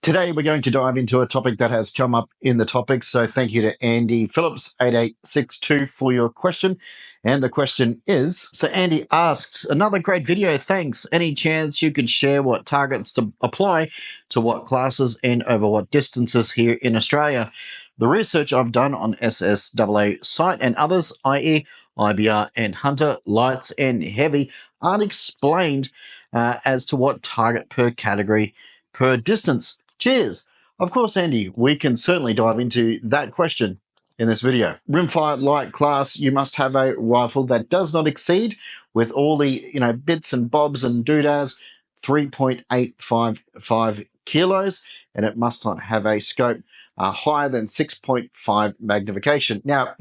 Today, we're going to dive into a topic that has come up in the topics. So thank you to Andy Phillips, 8862, for your question. And the question is, so Andy asks, another great video, thanks. Any chance you could share what targets to apply to what classes and over what distances here in Australia? The research I've done on SSAA site and others, i.e. IBR and Hunter, lights and heavy, aren't explained as to what target per category per distance. Cheers. Of course, Andy, we can certainly dive into that question in this video. Rimfire light class, you must have a rifle that does not exceed, with all the bits and bobs and doodads, 3.855 kilos, and it must not have a scope higher than 6.5 magnification. Now,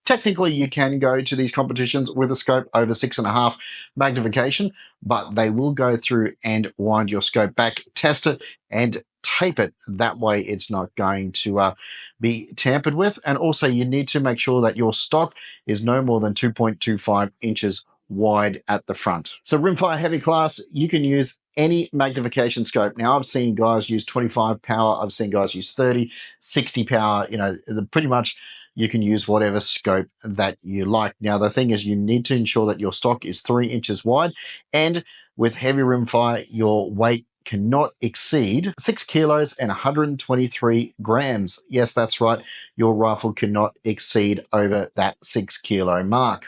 technically, you can go to these competitions with a scope over 6.5 magnification, but they will go through and wind your scope back, test it, and tape it. That way it's not going to be tampered with. And also you need to make sure that your stock is no more than 2.25 inches wide at the front. So Rimfire heavy class, you can use any magnification scope. Now I've seen guys use 25 power, I've seen guys use 30, 60 power, pretty much you can use whatever scope that you like. Now the thing is, you need to ensure that your stock is 3 inches wide, and with heavy rimfire, your weight cannot exceed 6 kilos and 123 grams. Yes, that's right. Your rifle cannot exceed over that 6 kilo mark.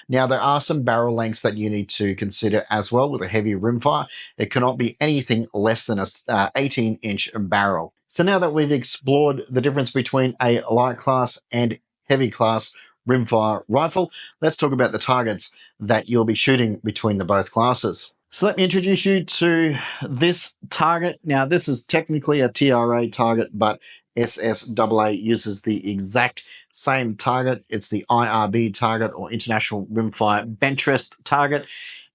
Now, there are some barrel lengths that you need to consider as well with a heavy rimfire. It cannot be anything less than a 18-inch barrel. So now that we've explored the difference between a light class and heavy class rimfire rifle, let's talk about the targets that you'll be shooting between the both classes. So let me introduce you to this target. Now, this is technically a TRA target, but SSAA uses the exact same target. It's the IRB target, or International Rimfire Benchrest target.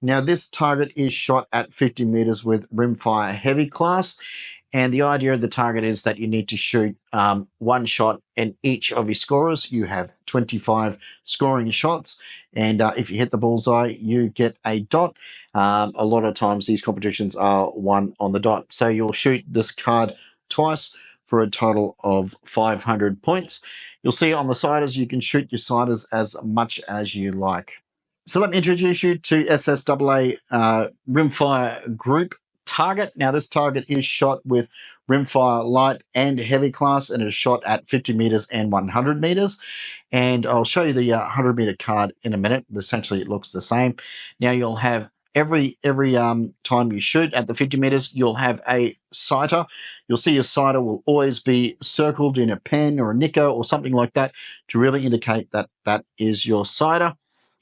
Now, this target is shot at 50 meters with rimfire heavy class. And the idea of the target is that you need to shoot one shot in each of your scorers. You have 25 scoring shots. And if you hit the bullseye, you get a dot. A lot of times these competitions are one on the dot. So you'll shoot this card twice for a total of 500 points. You'll see on the siders, you can shoot your siders as much as you like. So let me introduce you to SSAA Rimfire Group target. Now, this target is shot with rimfire light and heavy class, and it is shot at 50 meters and 100 meters. And I'll show you the 100 meter card in a minute, but essentially it looks the same. Now, you'll have every time you shoot at the 50 meters, you'll have a sighter. You'll see your sighter will always be circled in a pen or a nicker or something like that to really indicate that that is your sighter.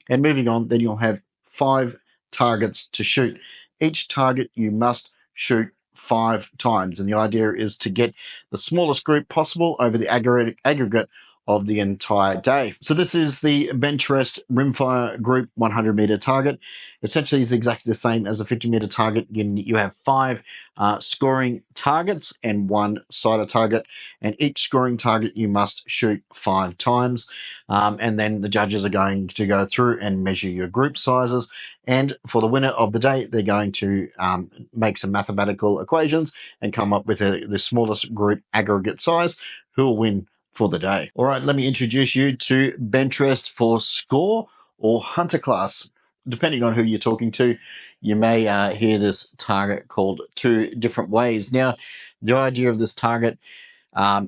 And moving on, then you'll have 5 targets to shoot. Each target you must shoot 5 times. And the idea is to get the smallest group possible over the aggregate of the entire day. So this is the Benchrest Rimfire Group 100 meter target. Essentially is exactly the same as a 50 meter target. You have 5 scoring targets and 1 sighter target, and each scoring target you must shoot 5 times. And then the judges are going to go through and measure your group sizes. And for the winner of the day, they're going to make some mathematical equations and come up with the smallest group aggregate size, who will win for the day. All right, let me introduce you to Benchrest for score or hunter class. Depending on who you're talking to, you may hear this target called 2 different ways. Now, the idea of this target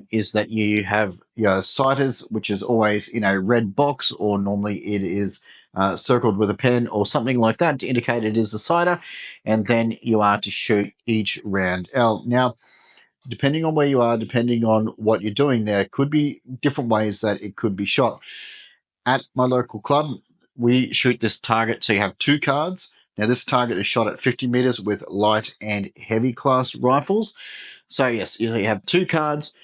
is that you have your sighters, which is always in a red box, or normally it is circled with a pen or something like that to indicate it is a sighter, and then you are to shoot each round out. Now, depending on where you are, depending on what you're doing, there could be different ways that it could be shot. At my local club, we shoot this target, so you have 2 cards. Now, this target is shot at 50 meters with light and heavy class rifles. So yes, you have 2 cards.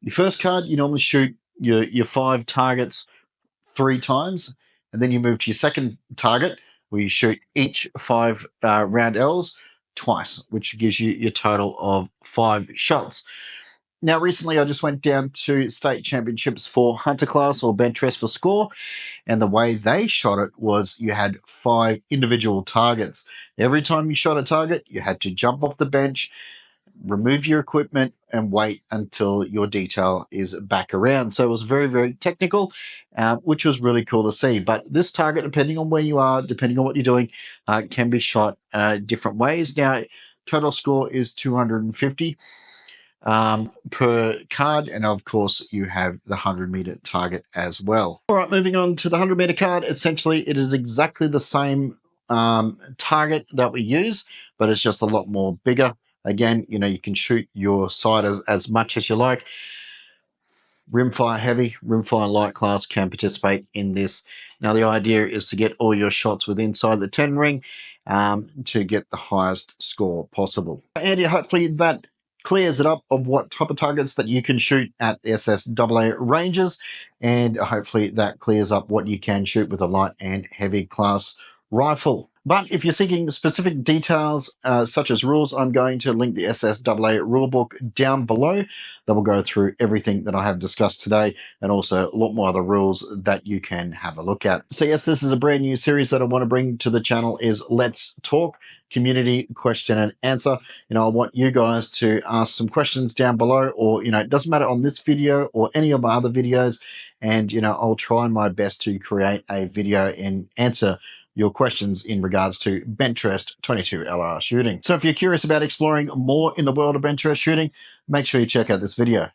Your first card, you normally shoot your 5 targets 3 times, and then you move to your second target where you shoot each 5 round L's twice, which gives you your total of 5 shots. Now, recently I just went down to state championships for hunter class or Benchrest for score, and the way they shot it was you had 5 individual targets. Every time you shot a target, you had to jump off the bench, remove your equipment and wait until your detail is back around. So it was very, very technical, which was really cool to see. But this target, depending on where you are, depending on what you're doing, can be shot different ways. Now, total score is 250 per card, and of course you have the 100-meter target as well. All right, moving on to the 100-meter card. Essentially, it is exactly the same target that we use, but it's just a lot more bigger. Again, you can shoot your sight as much as you like. Rimfire Heavy, Rimfire Light class can participate in this. Now, the idea is to get all your shots within inside the 10 ring to get the highest score possible. Andy, hopefully that clears it up of what type of targets that you can shoot at SSAA ranges, and hopefully that clears up what you can shoot with a light and heavy class rifle. But if you're seeking specific details such as rules, I'm going to link the SSAA rulebook down below that will go through everything that I have discussed today, and also a lot more other rules that you can have a look at. So yes, this is a brand new series that I want to bring to the channel, is Let's Talk, community question and answer. I want you guys to ask some questions down below, or it doesn't matter on this video or any of my other videos, and I'll try my best to create a video and answer your questions in regards to Benchrest 22 LR shooting. So if you're curious about exploring more in the world of Benchrest shooting, make sure you check out this video.